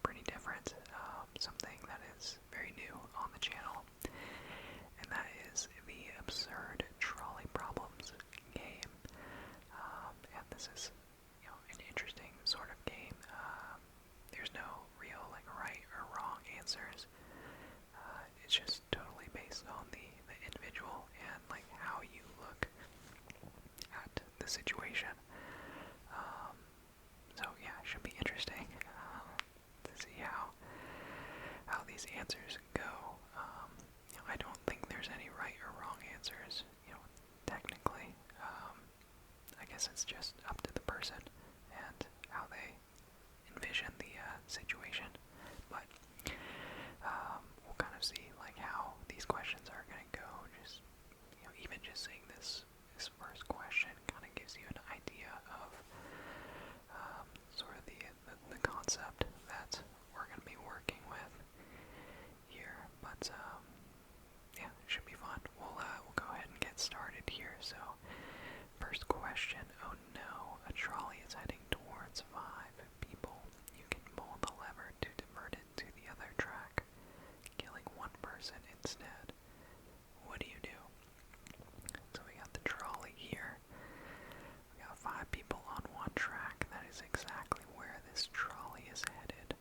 pretty different, something that is very new on the channel, and that is the Absurd Trolley Problems game. And this is, an interesting sort of game. There's no real, right or wrong answers. It's just totally based on the individual and, how you look at the situation. So yeah, it should be interesting to see how these answers go. I don't think there's any right or wrong answers, technically. I guess it's just up to the person and how they envision the situation. But we'll kind of see how these questions are going to go. Just even just seeing this first question kind of gives you an idea of sort of the concept that we're going to be working with here. But yeah, it should be fun. We'll go ahead and get started here. So first question. Oh no, a trolley is heading towards 5 people. You can pull the lever to divert it to the other track, killing one person instead. What do you do? So we got the trolley here. We got 5 people on one track. That is exactly where this trolley is headed.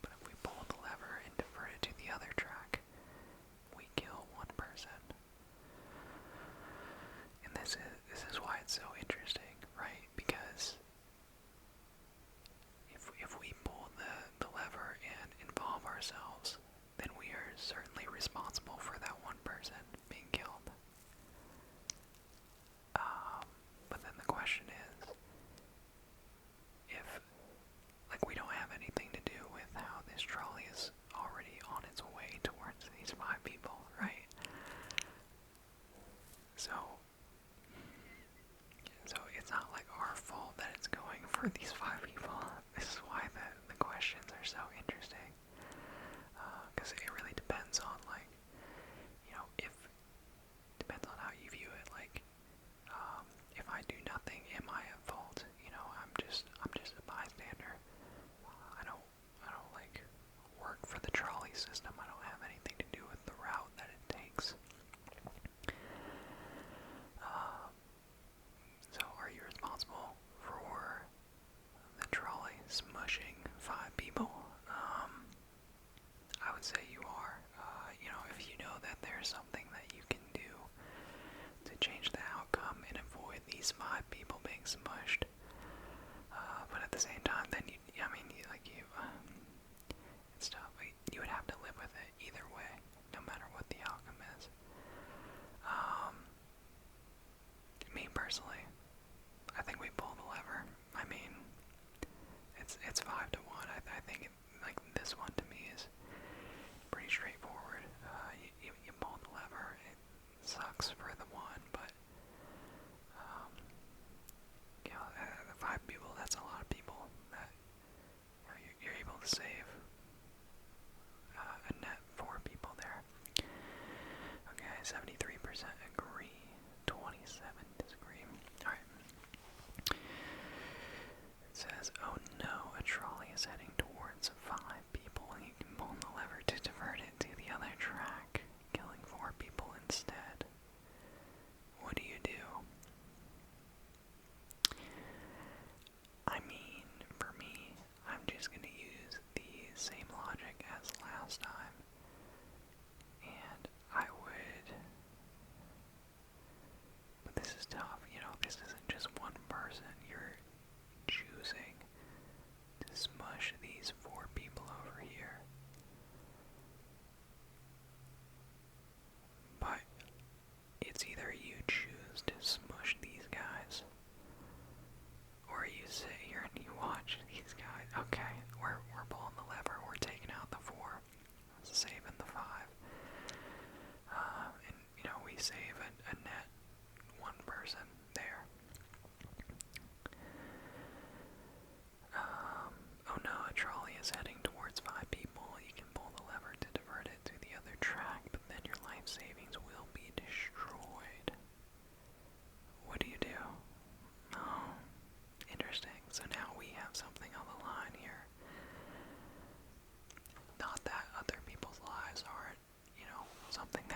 But if we pull the lever and divert it to the other track, we kill one person. And this is why it's so interesting, right? Because if we pull the lever and involve ourselves, then we are certainly responsible for that one person being killed. But then the question is, if we don't have anything to do with how this trolley is already on its way towards these 5 people, right? So it's not our fault that it's going for these 5 people. This is why the questions are so interesting. Because it really depends on, depends on how you view it. If I do nothing, am I at fault? I'm just a bystander. I don't work for the trolley system. I don't have anything to do with the route that it takes. So are you responsible for the trolley smushing 5 people? I would say you are. If you know that there's something that you can do to change the outcome and avoid these 5 people being smushed. But at the same time, then it's tough. You would have to live with it either way, no matter what the outcome is. Me personally, I think we pull the lever. I mean, it's 5 to 1. I think this one to me is pretty straightforward. You pull the lever. It sucks for the one, but the 5 people, that's a lot of people that you're able to save. A net 4 people there. Okay, 73% agree, 27 disagree.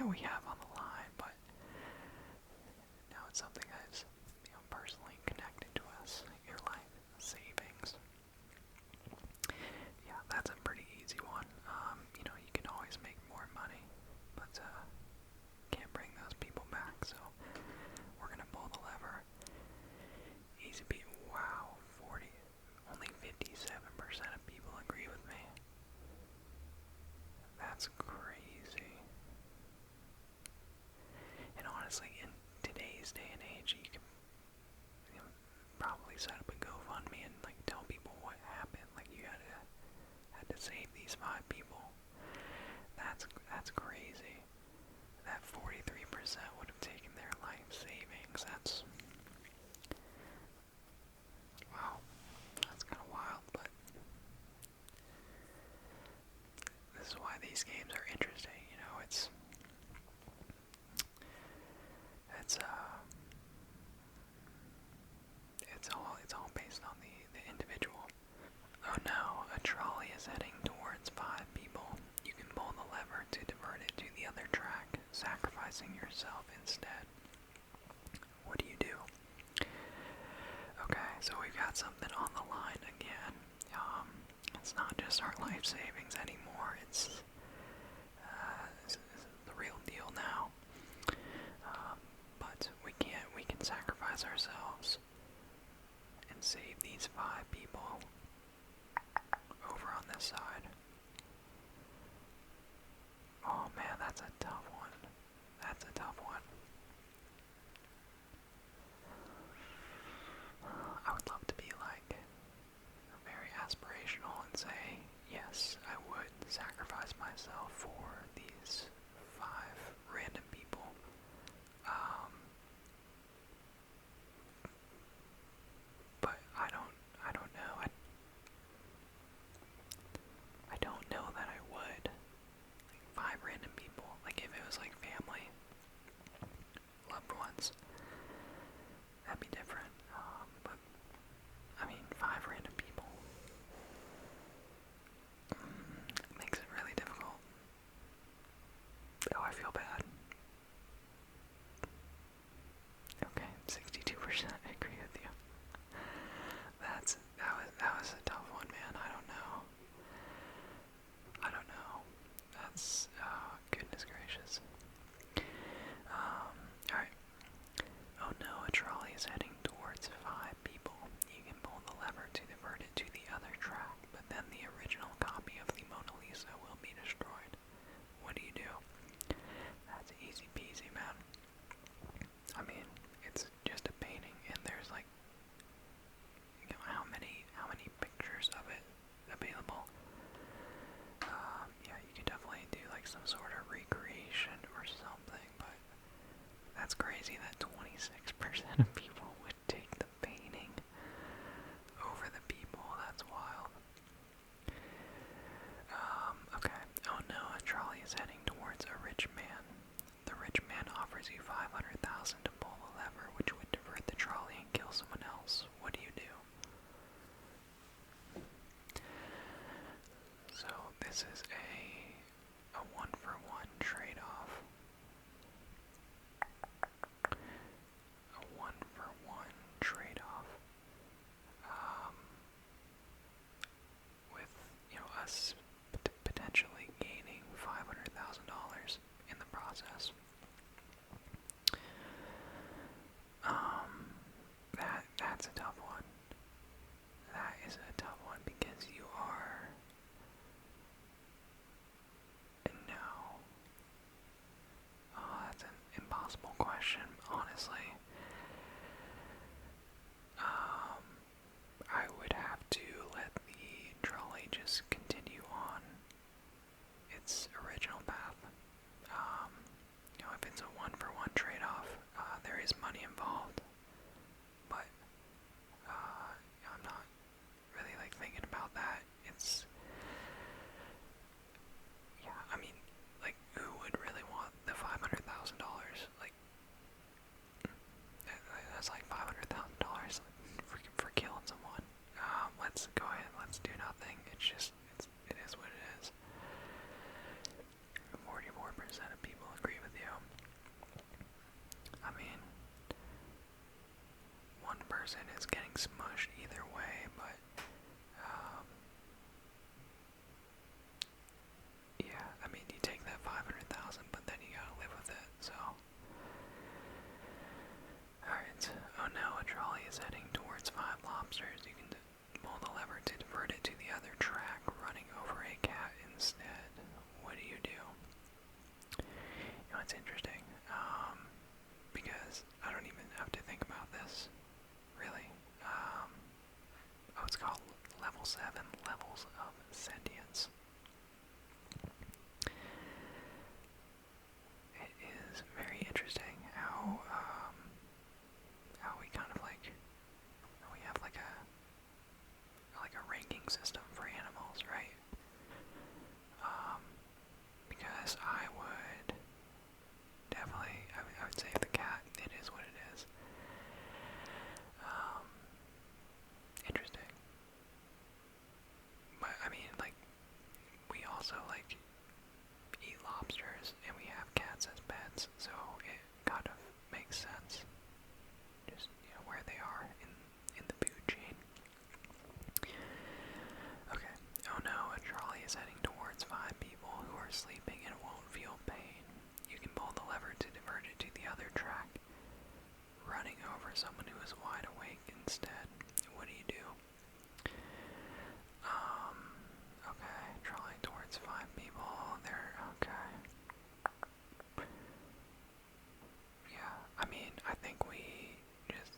that we have on the line, but now it's something that's, personally connected to us, your life savings. Yeah, that's a pretty easy one. You can always make more money, but can't bring those people back, so we're gonna pull the lever. Easy beat. Wow, 40. Only 57% of people agree with me. That's crazy. And honestly, in today's day and age, you can probably set up a GoFundMe and like tell people what happened. Like you had to save these 5 people. That's crazy. That 43% would have taken their life savings. That's wow. That's kind of wild, but this is why these games are interesting. It's all based on the individual. Oh no, a trolley is heading towards 5 people. You can pull the lever to divert it to the other track, sacrificing yourself instead. What do you do? Okay, so we've got something on the line again. It's not just our life savings anymore. It's the real deal now. But we can sacrifice ourselves and save these 5 people over on this side. Oh man, that's a tough one. That's a tough one. I would love to be like very aspirational and say, yes, I would sacrifice myself for these 5 random people. But I don't know. I don't know that I would. Like 5 random people. Like if it was like family, loved ones, that'd be different. But I mean, 5 random people makes it really difficult. Oh, I feel bad. Okay, 62% agree with you. That was a tough one, man. I don't know. That's goodness gracious. Alright. Oh no, a trolley is heading towards 5 people. You can pull the lever to divert it to the other track, but then the original copy of the Mona Lisa will be destroyed. What do you do? That's easy peasy, man. I mean, it's just a painting, and there's like, how many pictures of it available? Yeah, you could definitely do like some sort of recreation or something, but that's crazy that 26% of people would take the painting over the people. That's wild. Okay. Oh no, a trolley is heading towards a rich man. The rich man offers you $500,000 to pull the lever, which would divert the trolley and kill someone else. What do you do? So this is a 1-for-1 trade-off. A 1-for-1 trade-off. With us potentially gaining $500,000 in the process. That's a tough one. That is a tough one because you are it's interesting, because I don't even have to think about this, really. Oh, it's called Level 7, Levels of Sentience. It is very interesting how we kind of like, we have like a ranking system for animals, right? Because I would definitely, I would say the cat, it is what it is. Interesting. But, I mean, like, we also, like, eat lobsters, and we have cats as pets, so it kind of makes sense. Just, where they are in the food chain. Okay. Oh no, a trolley is heading towards 5 people who are sleeping and won't feel pain. You can pull the lever to divert it to the other track, running over someone who is wide awake instead. What do you do? Okay, trolley towards 5 people. They're okay. Yeah, I mean, I think we just,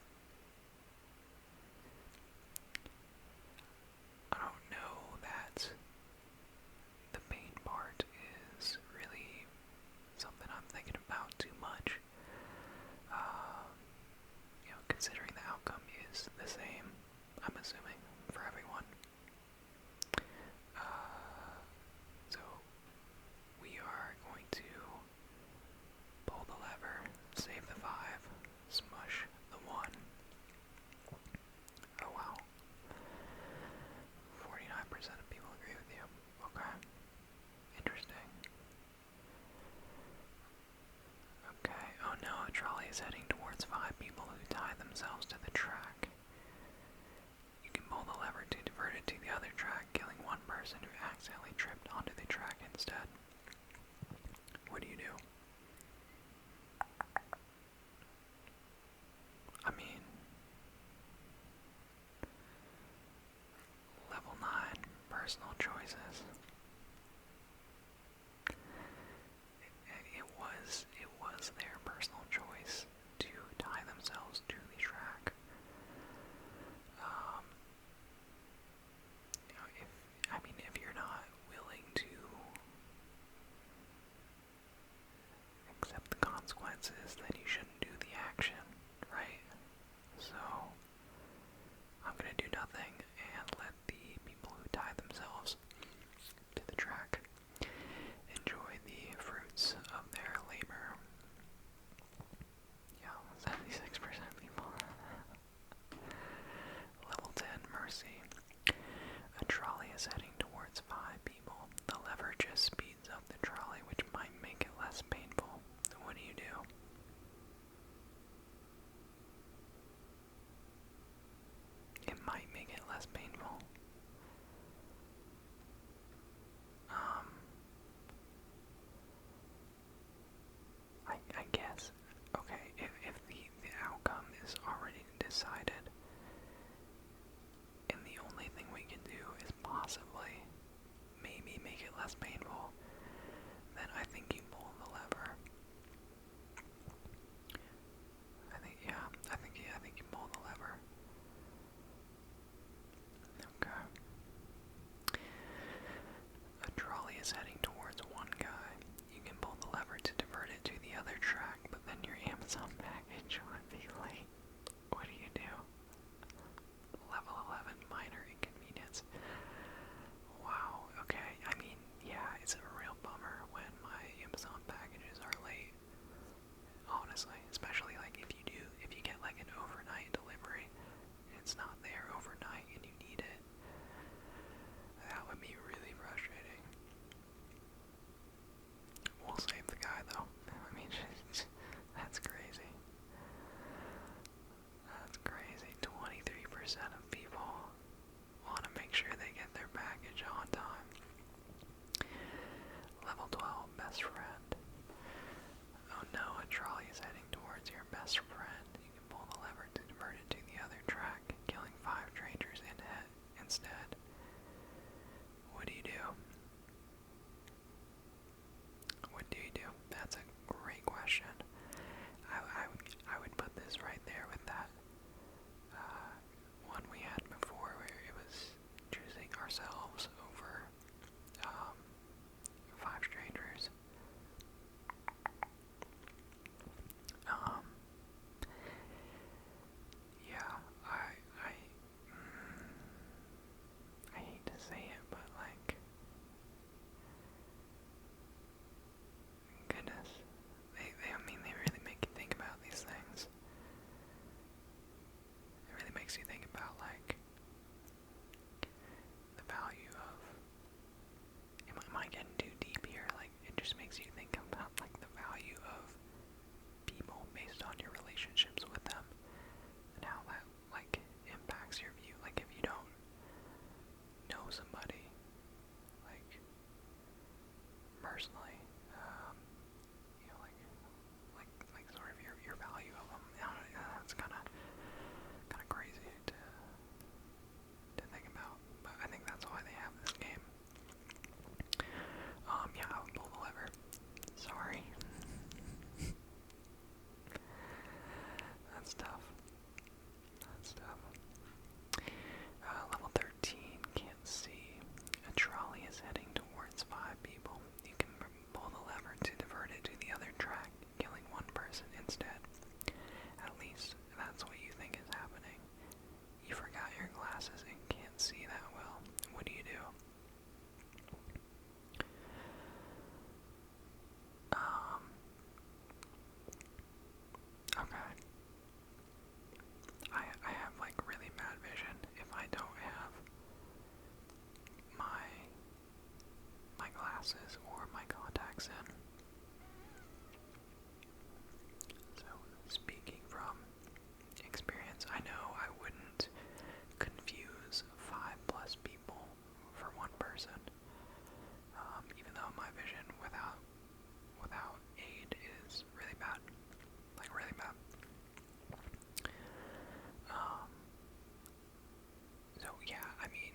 I don't know that the pain part is really something I'm thinking about too much. Considering the outcome is the same, I'm assuming, for everyone. So, we are going to pull the lever, save the 5, smush the 1. Oh wow. 49% of people agree with you. Okay. Interesting. Okay. Oh no, a trolley is heading towards 5 people who tie themselves to the track. You can pull the lever to divert it to the other track, killing one person who accidentally tripped onto the track instead. What do you do? I mean, level 9, personal choices. It was their personal choice to tie themselves to the track. If you're not willing to accept the consequences, then you shouldn't do the action, right? So, I'm gonna do nothing and let the people who tie themselves just makes you think about like the value of people based on your relationships with them and how that like impacts your view. Like if you don't know somebody like personally, you know, like sort of your value of them. I don't know, that's kind of crazy to think about, but I think that's why they have this game. Yeah, I would pull the lever. Sorry. That's tough. That's tough. Level 13, can't see. A trolley is heading towards 5 people. You can pull the lever to divert it to the other track, killing one person instead. At least, that's what you think is happening. You forgot your glasses and can't see that well. What do you do? Okay. I have like really bad vision if I don't have my glasses or my contacts in. So speaking from experience, I know I wouldn't confuse 5 plus people for one person. Even though my vision without aid is really bad. Like really bad. So yeah, I mean,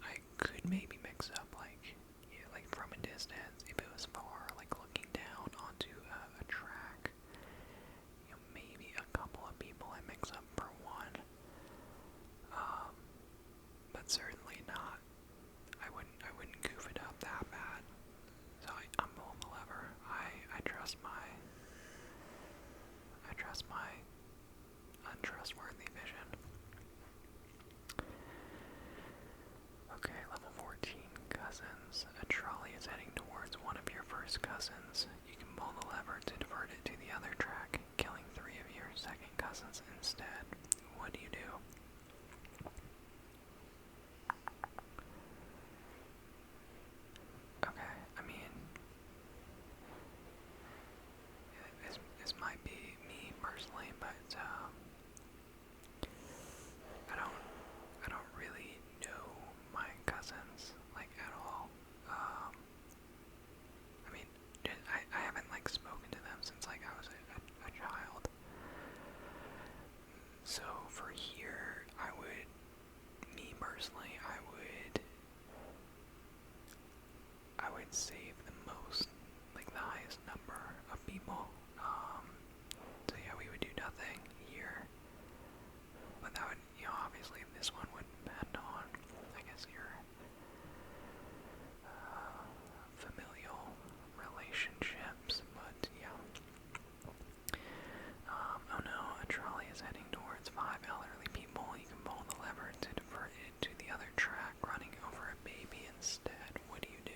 I could maybe mix up like, yeah, like from a distance, if it was far, like looking down onto a track, you know, maybe a couple of people I mix up for one, but certainly not. I wouldn't goof it up that bad. So I'm pulling the lever. I trust my untrustworthy vision. Okay, level 14, cousins. A trolley is heading towards one of your first cousins. You can pull the lever to divert it to the other track, killing 3 of your second cousins instead. What do you do? Okay, I mean, this might be me personally, but I don't really know my cousins like at all. I mean, I haven't like spoken to them since like I was a child. So for here, me personally, I would save the most, like the highest number of people. So yeah, we would do nothing here. But that would, you know, obviously this one would depend on, I guess, your familial relationships. But yeah. Oh no, a trolley is heading towards 5 elderly people. You can pull the lever to divert it to the other track, running over a baby instead. What do you do?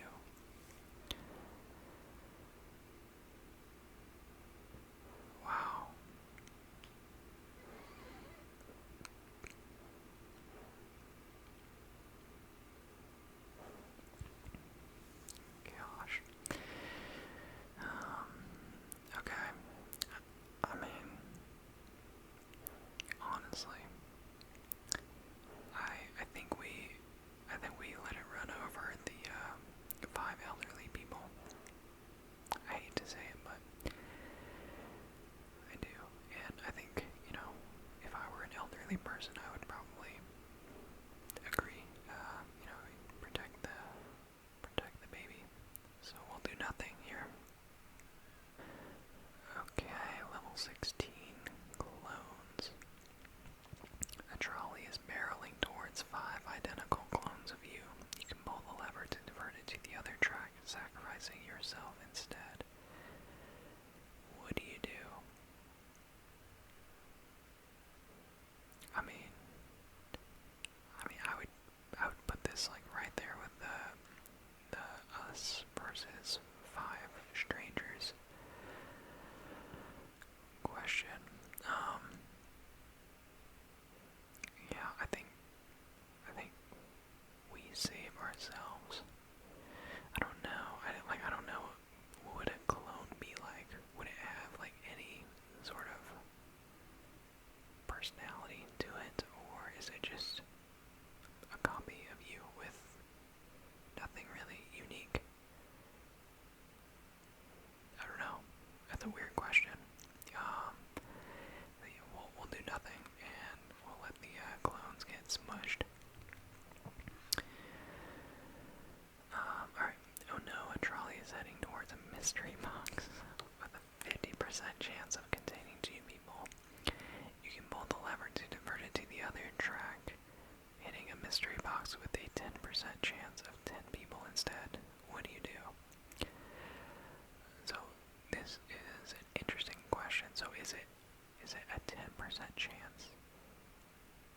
chance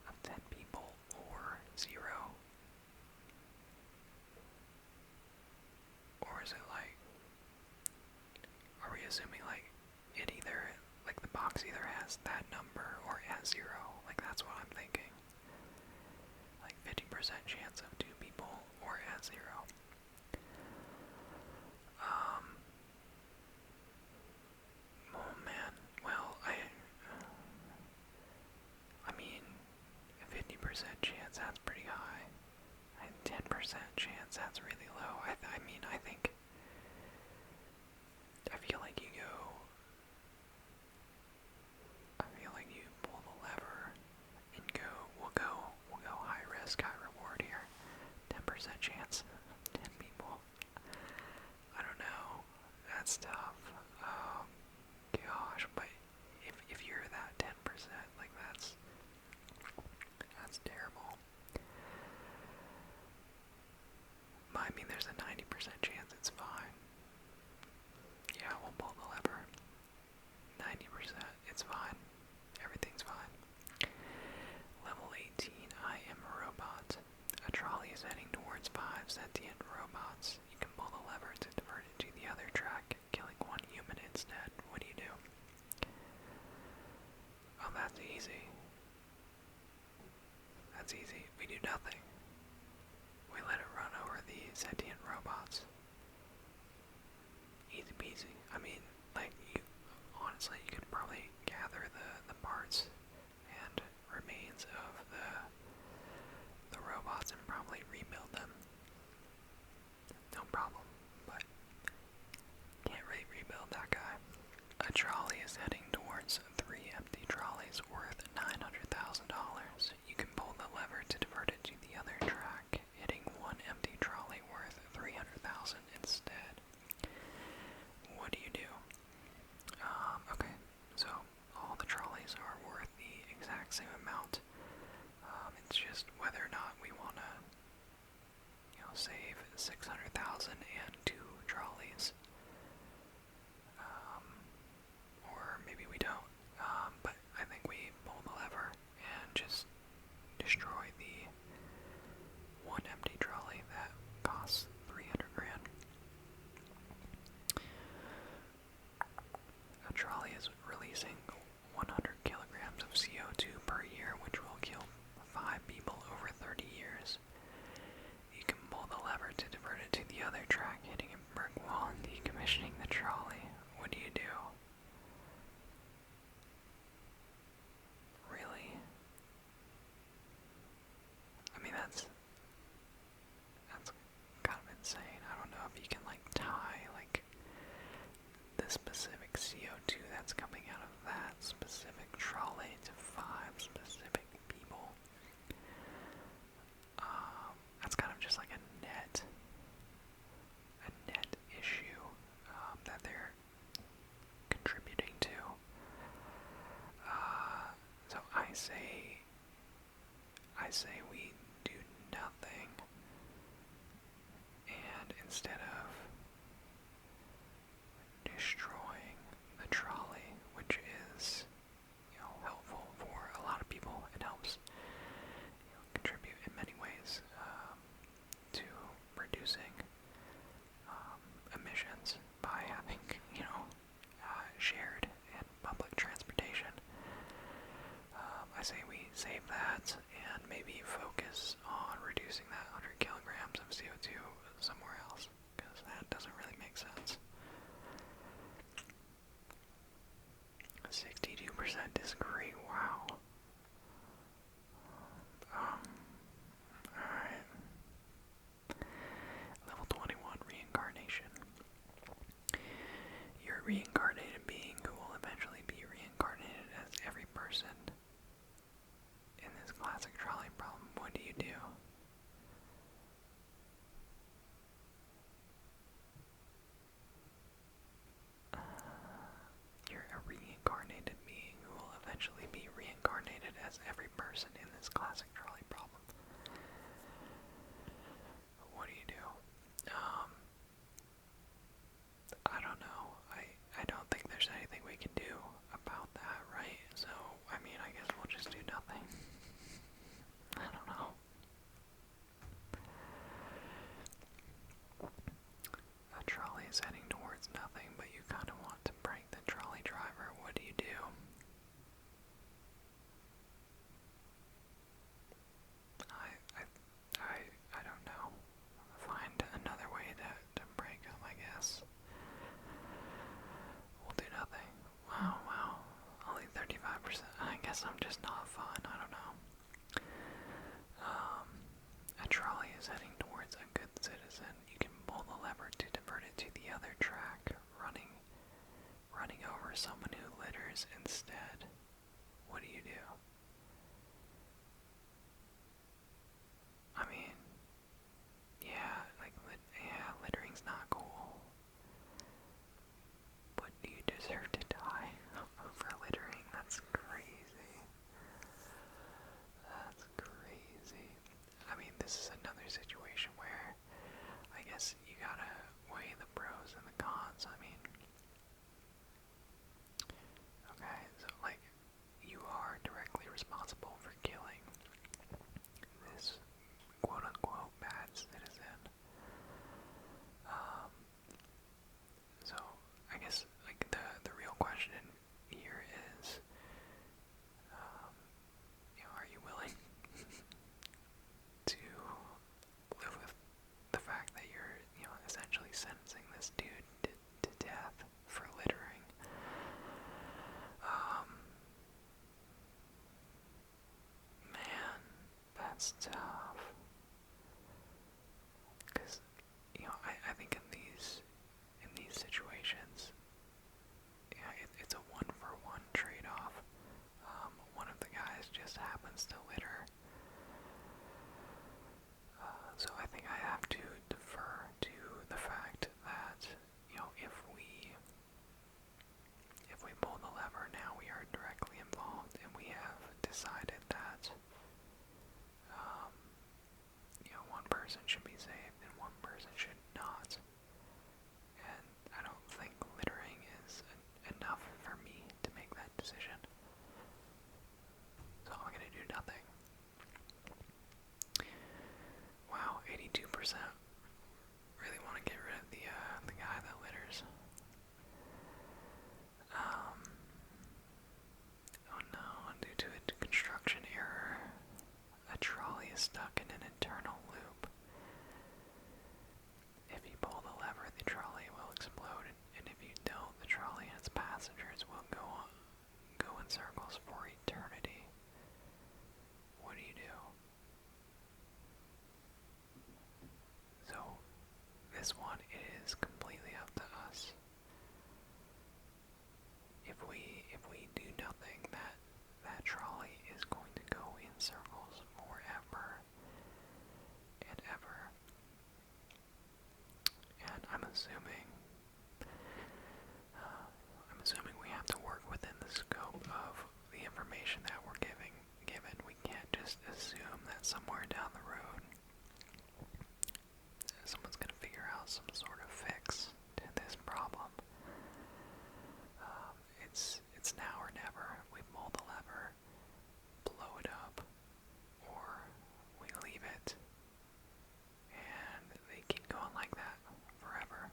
of 10 people or 0? Or is it like, are we assuming like it either, like the box either has that number or it has 0? Like that's what I'm thinking. Like 50% chance of 2 people or it has 0. Oh man, well, I mean, 50% chance, that's pretty high. 10% chance, that's really low. I mean, I feel like you pull the lever and we'll go high risk, high reward here. 10% chance, 10 people. I don't know, that's tough. Gosh, but if you're that 10%, like that's terrible. I mean, there's a 90% chance it's fine. Yeah, we'll pull the lever. 90%, it's fine. Everything's fine. Level 18, I am a robot. A trolley is heading towards 5 sentient robots. You can pull the lever to divert it to the other track, killing 1 human instead. What do you do? Oh, that's easy. That's easy. We do nothing. We let it run over the sentient robots. Easy peasy. I mean, like, honestly, you could probably gather the parts and remains of the robots and probably rebuild them. No problem, but can't really rebuild that guy. A trolley is heading towards 3 empty trolleys worth $900,000. You can pull the lever to divert it to the other track, hitting 1 empty trolley worth $300,000 instead. What do you do? Okay, so all the trolleys are worth the exact same amount. It's just whether or not we want to, save $600,000 and 2 trolleys. Or maybe we don't. But I think we pull the lever and just destroy the 1 empty trolley that costs 300 grand. A trolley is releasing 100 kilograms of CO2 per year, which will kill 5 people over 30 years. You can pull the lever to divert it to the other track, hitting a brick wall and decommissioning the trolley. What do you do? Really? I mean, that's kind of insane. I don't know if you can, like, tie, like, the specific CO2 that's coming out of that specific trolley to 5 specific people. That's kind of just like a net issue that they're contributing to. So I say we do nothing, and instead of destroying the trolley, which is, helpful for a lot of people, it helps, contribute in many ways to reducing emissions by having, shared and public transportation. I say we save that and maybe focus on reducing that 100 kilograms of CO2 somewhere else, because that doesn't really make sense. 62% disagree, wow. Alright. Level 21, reincarnation. You're a reincarnated being who will eventually be reincarnated as every person in this classic trolley problem. What do you do? You're a reincarnated being who will eventually be reincarnated as every person in this classic trolley problem. What do you do? I don't know. I don't think there's anything we can do about that, right? So, I mean, I for someone who litters instead, what do you do? I mean, yeah, littering's not cool. But do you deserve to die for littering? That's crazy. That's crazy. I mean, this is another situation where I guess you gotta weigh the pros and the cons. I mean, okay, so like, you are directly responsible for killing this quote-unquote bad citizen. So I guess like the real question here is, are you willing to live with the fact that you're, essentially sentencing this dude to death for littering? Man, that's tough. Because, I think in these situations, yeah, it's a one-for-one trade-off. One of the guys just happens to litter. So I think I have to defer to the fact that, if we pull the lever now, we are directly involved, and we have decided that, one person should be saved and one person should not. And I don't think littering is enough for me to make that decision. So I'm gonna do nothing. Wow, 82% really want to get rid of the guy that litters. Oh no, due to a construction error, a trolley is stuck in an internal loop. If you pull the lever, the trolley will explode, and if you don't, the trolley and its passengers will go in circles for eternity. What do you do? So, this one is completely up to us. If we do nothing, that trolley is going to go in circles forever and ever. And I'm assuming we have to work within the scope of the information that we're given. We can't just assume that somewhere down the road someone's gonna figure out some sort of fix to this problem. It's now or never. We pull the lever, blow it up, or we leave it, and they keep going like that forever.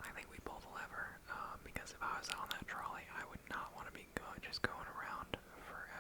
I think we pull the lever, because if I was on that trolley, I would not want to be just going around forever.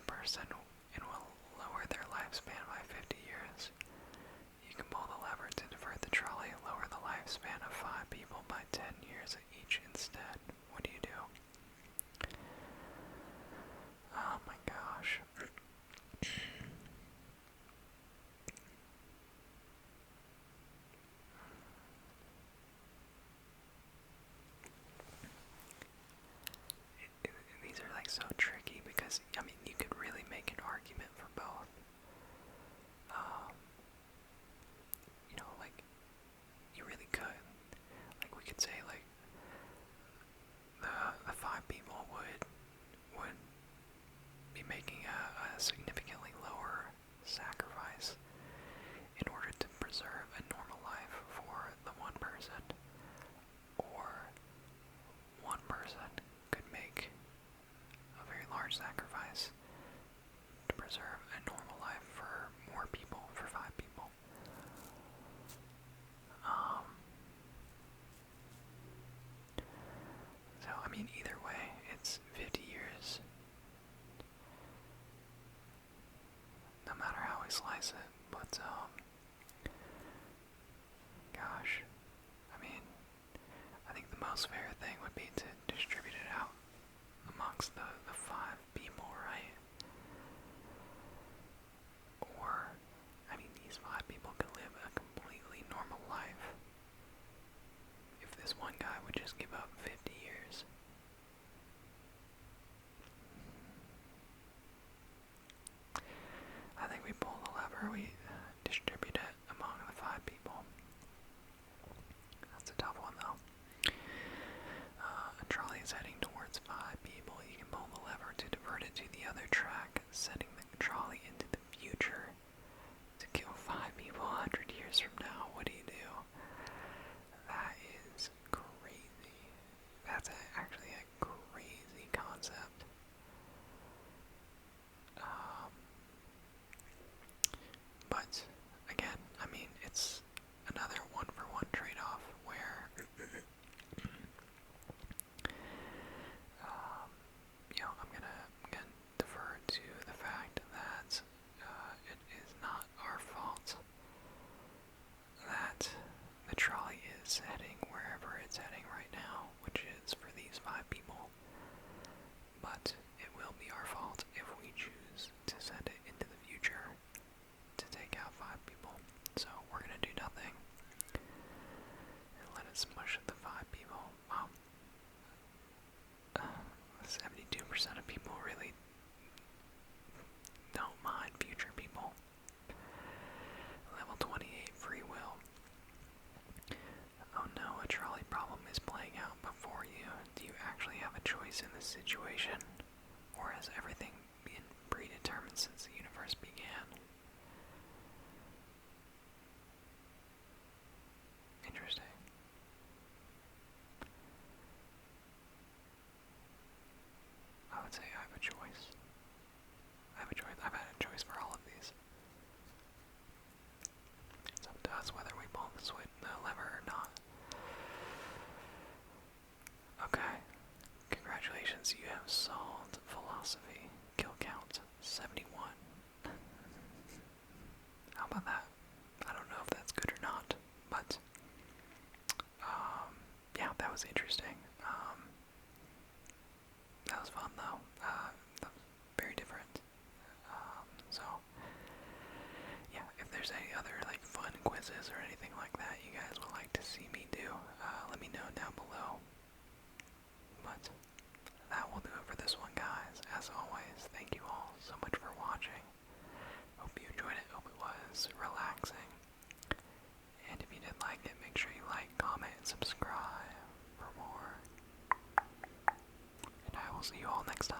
person and will lower their lifespan by 50 years. You can pull the lever to divert the trolley and lower the lifespan of 5 people by 10 years each instead. What do you do? Oh my gosh. These are like so tricky because, I mean, you could really make an argument for both. You know, like, you really could. Like, we could say, like, the 5 people would be making a significantly lower sacrifice in order to preserve a normal life for the one person. Or one person could make a very large sacrifice to preserve a normal life for more people, for 5 people. So, I mean, either way, it's 50 years. No matter how we slice it, but, gosh, I mean, I think the most fair thing would be to distribute it out amongst the 5 people, right? Or, I mean, these 5 people could live a completely normal life if this one guy would just give up 50 years. I think we pull the lever, we distribute it among the 5 people. That's a tough one, though. A trolley is heading towards 5 people. You can pull the lever to divert it to the other track, sending the trolley into the future to kill 5 people 100 years from now. What do you do? That is crazy. That's actually a crazy concept. But, again, I mean, it's another one-for-one trade-off where, you know, I'm gonna defer to the fact that it is not our fault that the trolley is heading wherever it's heading right now, which is for these 5 people. But it will be our fault if we choose to send it into the future to take out 5 people. So we're gonna do nothing and let it smush the 5 people. Wow. 72% of people really don't mind future people. Level 28, free will. Oh no, a trolley problem is playing out before you. Do you actually have a choice in this situation? Or has everything been predetermined since the universe began? Interesting. I would say I have a choice. I have a choice. I've had a choice for all of these. It's up to us whether we pull the lever or not. Okay. Congratulations, you have solved philosophy. Kill count 71. How about that? I don't know if that's good or not, but yeah, that was interesting. That was fun though. That was very different. So yeah, if there's any other like fun quizzes or anything like that you guys would like to see me do, let me know down below. But that will do it for this one, guys. As always, thank you all so much for watching. Hope you enjoyed it. Hope it was relaxing. And if you did like it, make sure you like, comment, and subscribe for more. And I will see you all next time.